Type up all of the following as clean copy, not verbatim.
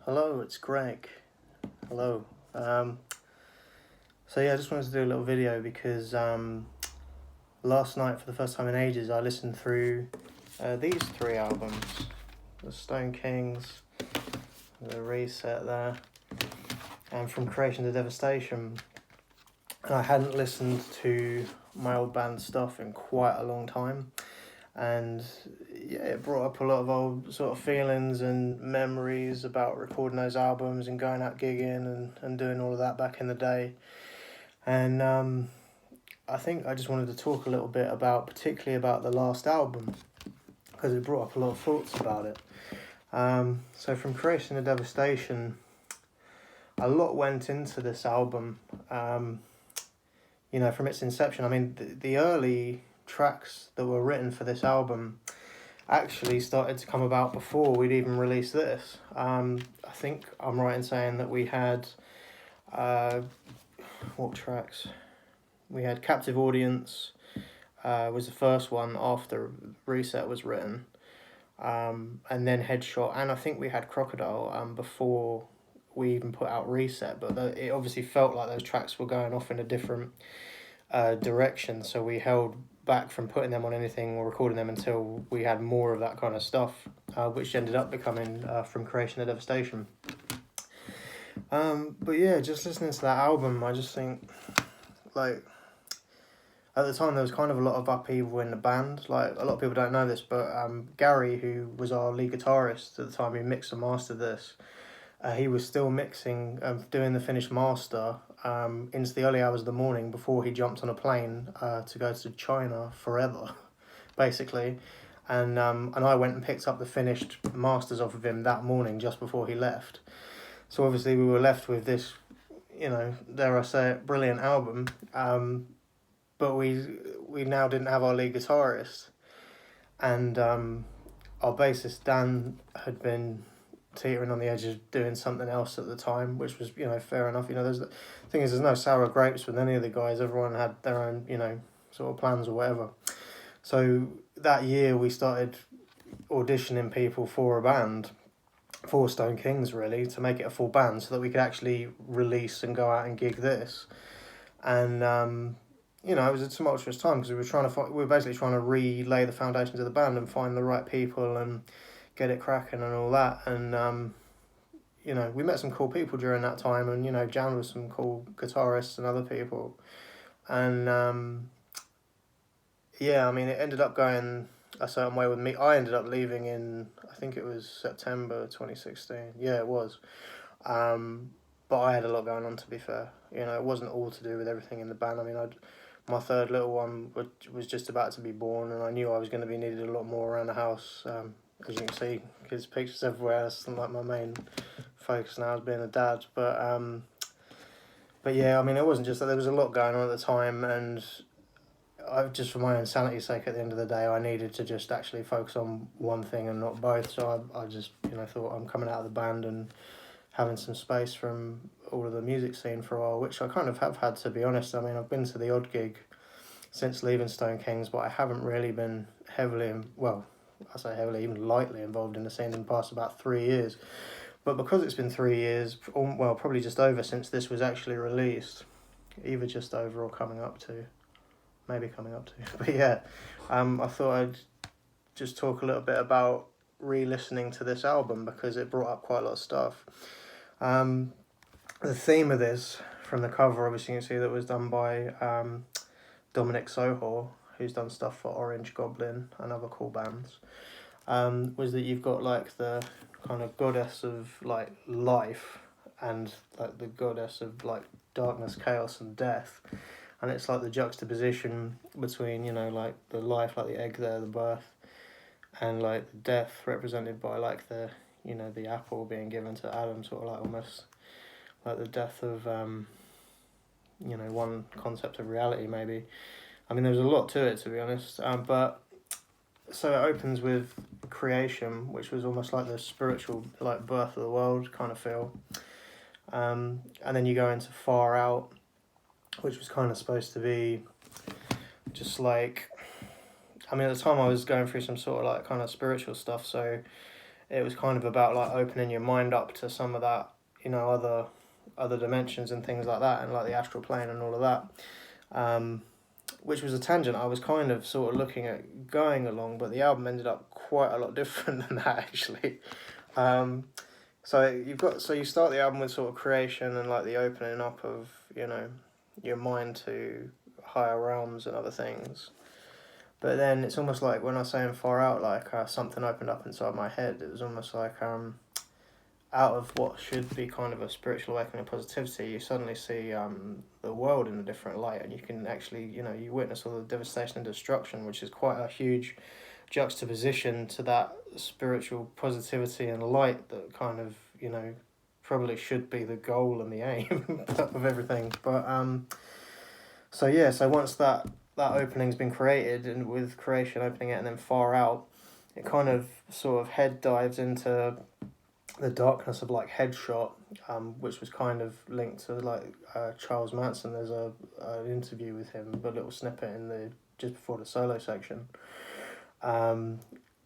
Hello, it's Greg. Hello. So yeah, I just wanted to do a little video because last night, for the first time in ages, I listened through these three albums: the Stone Kings, the Reset there, and from Creation to Devastation. And I hadn't listened to my old band stuff in quite a long time, and yeah, it brought up a lot of old sort of feelings and memories about recording those albums and going out gigging and doing all of that back in the day. And I think I just wanted to talk a little bit about, particularly about the last album, because it brought up a lot of thoughts about it. So from Creation to Devastation, a lot went into this album. From its inception. I mean, the early tracks that were written for this album actually started to come about before we'd even released this. I think I'm right in saying that we had what tracks? We had Captive Audience was the first one after Reset was written, and then Headshot, and I think we had Crocodile before we even put out Reset, but it obviously felt like those tracks were going off in a different direction, so we held back from putting them on anything or recording them until we had more of that kind of stuff, which ended up becoming From Creation to Devastation. But yeah, just listening to that album, I just think, like, at the time there was kind of a lot of upheaval in the band. Like, a lot of people don't know this, but Gary, who was our lead guitarist at the time, who mixed and mastered this, he was still mixing, doing the finished master into the early hours of the morning before he jumped on a plane to go to China forever, basically. And I went and picked up the finished masters off of him that morning just before he left. So obviously we were left with this, dare I say it, brilliant album. But we now didn't have our lead guitarist. And our bassist Dan had been teetering on the edge of doing something else at the time, which was, fair enough. The thing is, there's no sour grapes with any of the guys. Everyone had their own, sort of plans or whatever. So that year we started auditioning people for a band, for Stone Kings really, to make it a full band so that we could actually release and go out and gig this. And it was a tumultuous time because we were basically trying to relay the foundations of the band and find the right people and get it cracking and all that. And we met some cool people during that time, and jammed with some cool guitarists and other people. And it ended up going a certain way with me. I ended up leaving in, I think it was September 2016. Yeah, it was. But I had a lot going on, to be fair. It wasn't all to do with everything in the band. I mean, my third little one was just about to be born, and I knew I was going to be needed a lot more around the house. As you can see, kids' pictures everywhere. That's like my main focus now, as being a dad. But yeah, I mean, it wasn't just that. There was a lot going on at the time, and I just, for my own sanity's sake, at the end of the day, I needed to just actually focus on one thing and not both. So I just thought, I'm coming out of the band and having some space from all of the music scene for a while, which I kind of have had, to be honest. I mean, I've been to the odd gig since leaving Stone Kings, but I haven't really been heavily, I say heavily, even lightly involved in the scene in the past about 3 years. But because it's been 3 years, probably just over since this was actually released, either just over or coming up to. But yeah, I thought I'd just talk a little bit about re-listening to this album because it brought up quite a lot of stuff. The theme of this, from the cover, obviously you can see that was done by Dominic Sohor, who's done stuff for Orange Goblin and other cool bands, was that you've got like the kind of goddess of like life and like the goddess of like darkness, chaos and death. And it's like the juxtaposition between, like the life, like the egg there, the birth, and like the death represented by like the, the apple being given to Adam, sort of like almost like the death of, one concept of reality maybe. I mean, there's a lot to it, to be honest. But so it opens with creation, which was almost like the spiritual, like birth of the world kind of feel. And then you go into Far Out, which was kind of supposed to be just like, I mean, at the time I was going through some sort of like kind of spiritual stuff, so it was kind of about like opening your mind up to some of that, other dimensions and things like that, and like the astral plane and all of that. Which was a tangent I was kind of sort of looking at going along, but the album ended up quite a lot different than that actually. So you start the album with sort of creation and like the opening up of your mind to higher realms and other things. But then it's almost like when I was saying far out, like something opened up inside my head. It was almost like out of what should be kind of a spiritual awakening and positivity, you suddenly see the world in a different light, and you can actually, you witness all the devastation and destruction, which is quite a huge juxtaposition to that spiritual positivity and light that kind of, probably should be the goal and the aim of everything. But so once that opening's been created, and with creation opening it and then far out, it kind of sort of head dives into the darkness of like Headshot, which was kind of linked to like Charles Manson. There's an interview with him, a little snippet in the just before the solo section, and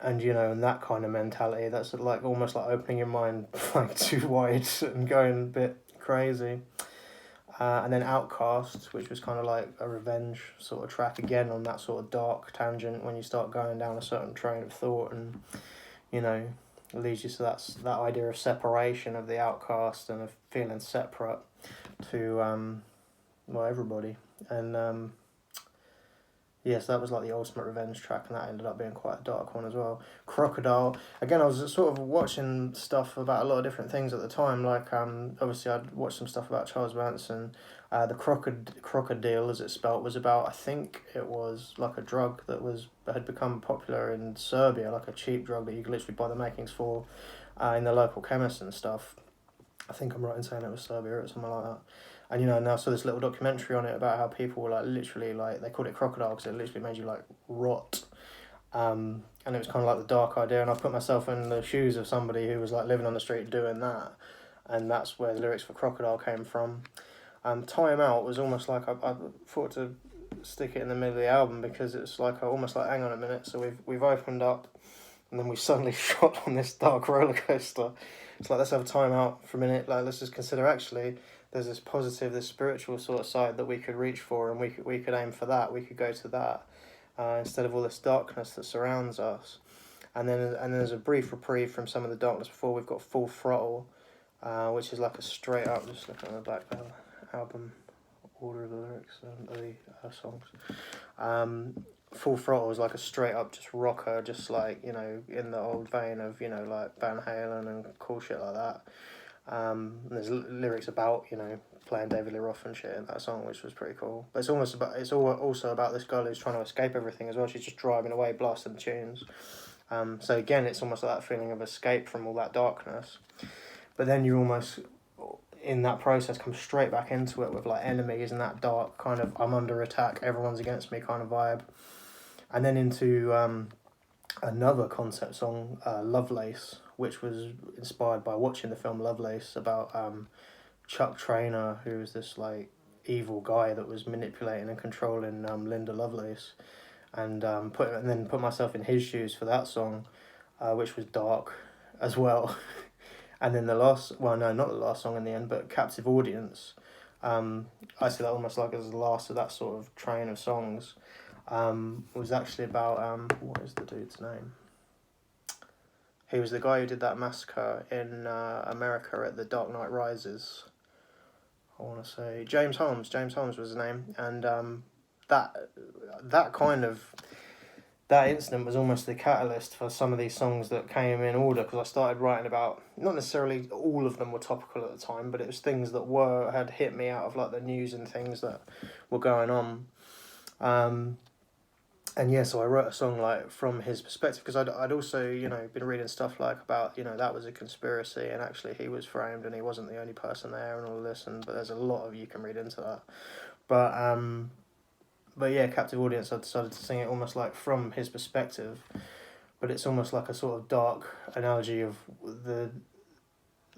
and that kind of mentality. That's like almost like opening your mind like too wide and going a bit crazy. And then Outcast, which was kind of like a revenge sort of track again on that sort of dark tangent when you start going down a certain train of thought, and it leads you to that idea of separation of the outcast and of feeling separate to everybody. And yes, that was like the ultimate revenge track, and that ended up being quite a dark one as well. Crocodile, again, I was sort of watching stuff about a lot of different things at the time, like obviously I'd watched some stuff about Charles Manson. The crocodile, as it's spelt, was about, I think it was like a drug that had become popular in Serbia, like a cheap drug that you could literally buy the makings for in the local chemists and stuff. I think I'm right in saying it was Serbia or something like that. And and I saw this little documentary on it about how people were like literally like, they called it crocodile because it literally made you like rot. And it was kind of like the dark idea, and I put myself in the shoes of somebody who was like living on the street doing that, and that's where the lyrics for Crocodile came from. Time Out was almost like I thought to stick it in the middle of the album, because it's like almost like, hang on a minute, so we've opened up and then we suddenly shot on this dark roller coaster. It's like, let's have a time out for a minute, like let's just consider actually there's this positive, this spiritual sort of side that we could reach for, and we could aim for that, we could go to that instead of all this darkness that surrounds us. And then there's a brief reprieve from some of the darkness before we've got Full Throttle, which is like a straight up, just looking at the back album order of the lyrics and the songs. Full Throttle is like a straight up just rocker, just like, in the old vein of, like Van Halen and cool shit like that. There's lyrics about, playing David Lee Roth and shit in that song, which was pretty cool. But it's also about this girl who's trying to escape everything as well. She's just driving away, blasting the tunes. So again, it's almost like that feeling of escape from all that darkness. But then you almost, in that process, come straight back into it with like enemies and that dark kind of I'm under attack, everyone's against me kind of vibe. And then into another concept song, Lovelace, which was inspired by watching the film Lovelace, about Chuck Traynor, who was this like evil guy that was manipulating and controlling Linda Lovelace, and then put myself in his shoes for that song, which was dark as well. And then not the last song in the end, but Captive Audience, I see that almost like as the last of that sort of train of songs, was actually about, what is the dude's name? He was the guy who did that massacre in America at the Dark Knight Rises. I want to say James Holmes. James Holmes was his name, and that incident was almost the catalyst for some of these songs that came in order, because I started writing about, not necessarily all of them were topical at the time, but it was things that had hit me out of like the news and things that were going on. And yeah, so I wrote a song like from his perspective, because I'd also, been reading stuff like about, that was a conspiracy and actually he was framed and he wasn't the only person there and all this, but there's a lot of you can read into that. But yeah, Captive Audience, I decided to sing it almost like from his perspective, but it's almost like a sort of dark analogy of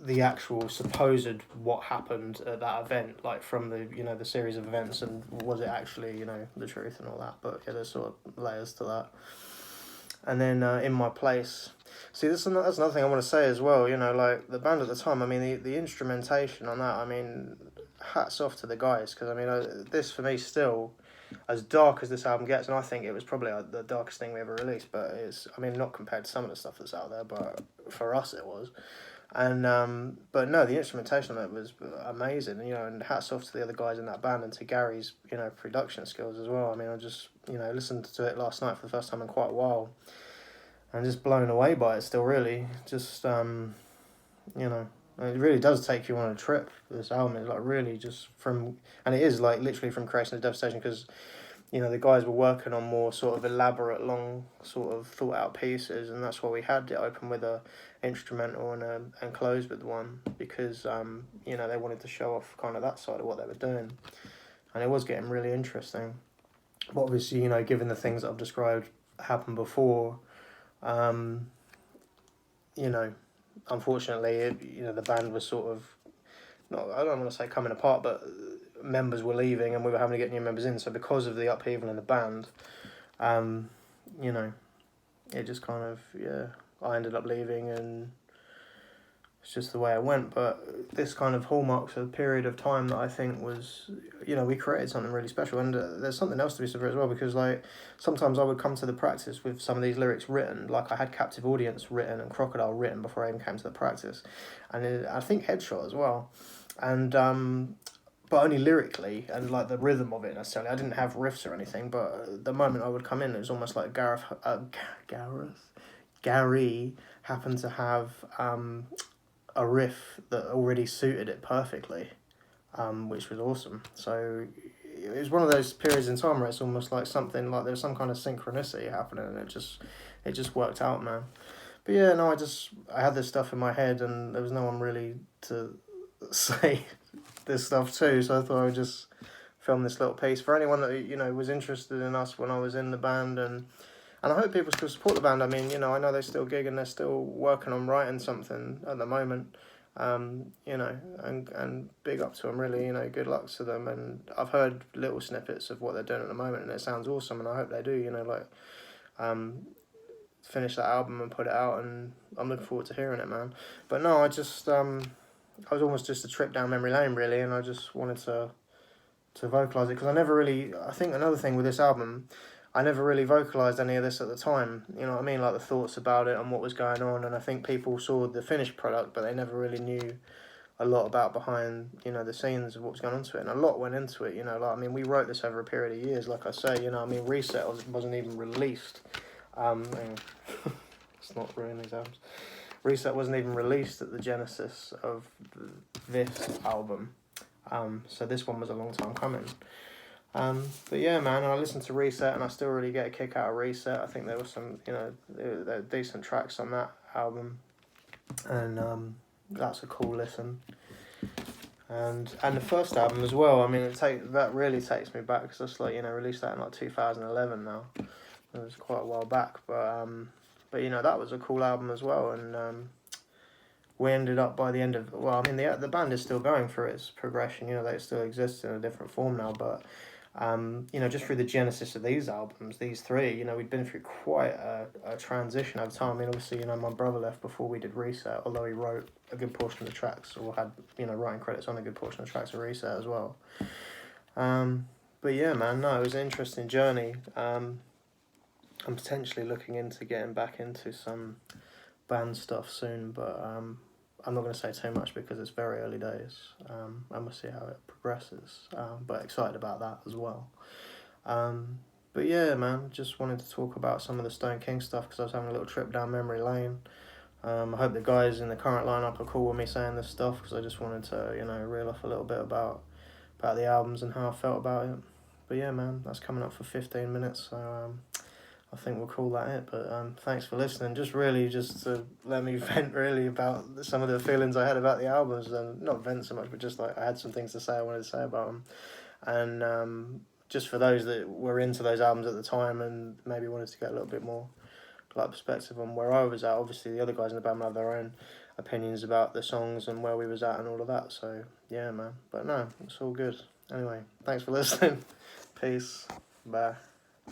the actual supposed what happened at that event, like from the the series of events, and was it actually the truth and all that. But yeah, there's sort of layers to that. And then In My Place. See, that's another thing I want to say as well. You know, like the band at the time. I mean, the instrumentation on that. I mean, hats off to the guys, because I mean, this for me still, as dark as this album gets, and I think it was probably the darkest thing we ever released. But it's, I mean, not compared to some of the stuff that's out there, but for us it was. And but no, the instrumentation on it was amazing. You know, and hats off to the other guys in that band and to Gary's, you know, production skills as well. I mean, I just, you know, listened to it last night for the first time in quite a while. I'm just blown away by it still, really. Just, you know, it really does take you on a trip, this album. It's like really just from, and it is like literally from Creation to Devastation, because, you know, the guys were working on more sort of elaborate, long, sort of thought out pieces, and that's why we had it open with a instrumental and close with one, because, you know, they wanted to show off kind of that side of what they were doing. And it was getting really interesting. But obviously, you know, given the things that I've described happened before, you know, unfortunately, you know, the band was sort of, not, I don't want to say coming apart, but members were leaving and we were having to get new members in. So because of the upheaval in the band, you know, it just kind of, yeah, I ended up leaving and it's just the way it went. But this kind of hallmarks a period of time that I think was, you know, we created something really special. And there's something else to be said for it as well, because like sometimes I would come to the practice with some of these lyrics written, like I had Captive Audience written and Crocodile written before I even came to the practice, and I think Headshot as well, and but only lyrically and like the rhythm of it necessarily. I didn't have riffs or anything, but the moment I would come in, it was almost like Gary happened to have a riff that already suited it perfectly, which was awesome. So it was one of those periods in time where it's almost like something like there's some kind of synchronicity happening, and it just worked out, man. But yeah, no, I had this stuff in my head, and there was no one really to say this stuff too, so I thought I would just film this little piece for anyone that, you know, was interested in us when I was in the band, and I hope people still support the band. I mean, you know, I know they still gig and they're still working on writing something at the moment, you know, and big up to them, really, you know, good luck to them. And I've heard little snippets of what they're doing at the moment, and it sounds awesome, and I hope they do, you know, like, finish that album and put it out, and I'm looking forward to hearing it, man. But no, I was almost just a trip down memory lane, really, and I just wanted to vocalise it, because I think another thing with this album, I never really vocalised any of this at the time, you know what I mean, like the thoughts about it and what was going on, and I think people saw the finished product, but they never really knew a lot about behind, you know, the scenes of what was going on to it, and a lot went into it, you know, like, I mean, we wrote this over a period of years, like I say, you know, I mean, Reset wasn't even released, it's not ruining these albums, Reset wasn't even released at the genesis of this album, so this one was a long time coming. But yeah, man, I listened to Reset and I still really get a kick out of Reset. I think there was some, you know, there were decent tracks on that album, and that's a cool listen. And the first album as well. I mean, that really takes me back, because that's like, you know, released that in like 2011 now. It was quite a while back, but you know, that was a cool album as well. And we ended up by the end of, well, I mean, the band is still going through its progression. You know, they still exist in a different form now, but you know, just through the genesis of these albums, these three, you know, we'd been through quite a transition over time. I mean, obviously, you know, my brother left before we did Reset, although he wrote a good portion of the tracks, or had, you know, writing credits on a good portion of the tracks of Reset as well. But yeah, man, no, it was an interesting journey. I'm potentially looking into getting back into some band stuff soon, but I'm not going to say too much because it's very early days, and we'll see how it progresses, but excited about that as well. But yeah, man, just wanted to talk about some of the Stone King stuff, because I was having a little trip down memory lane. I hope the guys in the current lineup are cool with me saying this stuff, because I just wanted to, you know, reel off a little bit about the albums and how I felt about it. But yeah, man, that's coming up for 15 minutes, so I think we'll call that it. But thanks for listening. Just to let me vent really about some of the feelings I had about the albums, and not vent so much, but just like I had some things to say I wanted to say about them. And just for those that were into those albums at the time and maybe wanted to get a little bit more like perspective on where I was at. Obviously, the other guys in the band have their own opinions about the songs and where we was at and all of that. So yeah, man. But no, it's all good. Anyway, thanks for listening. Peace. Bye.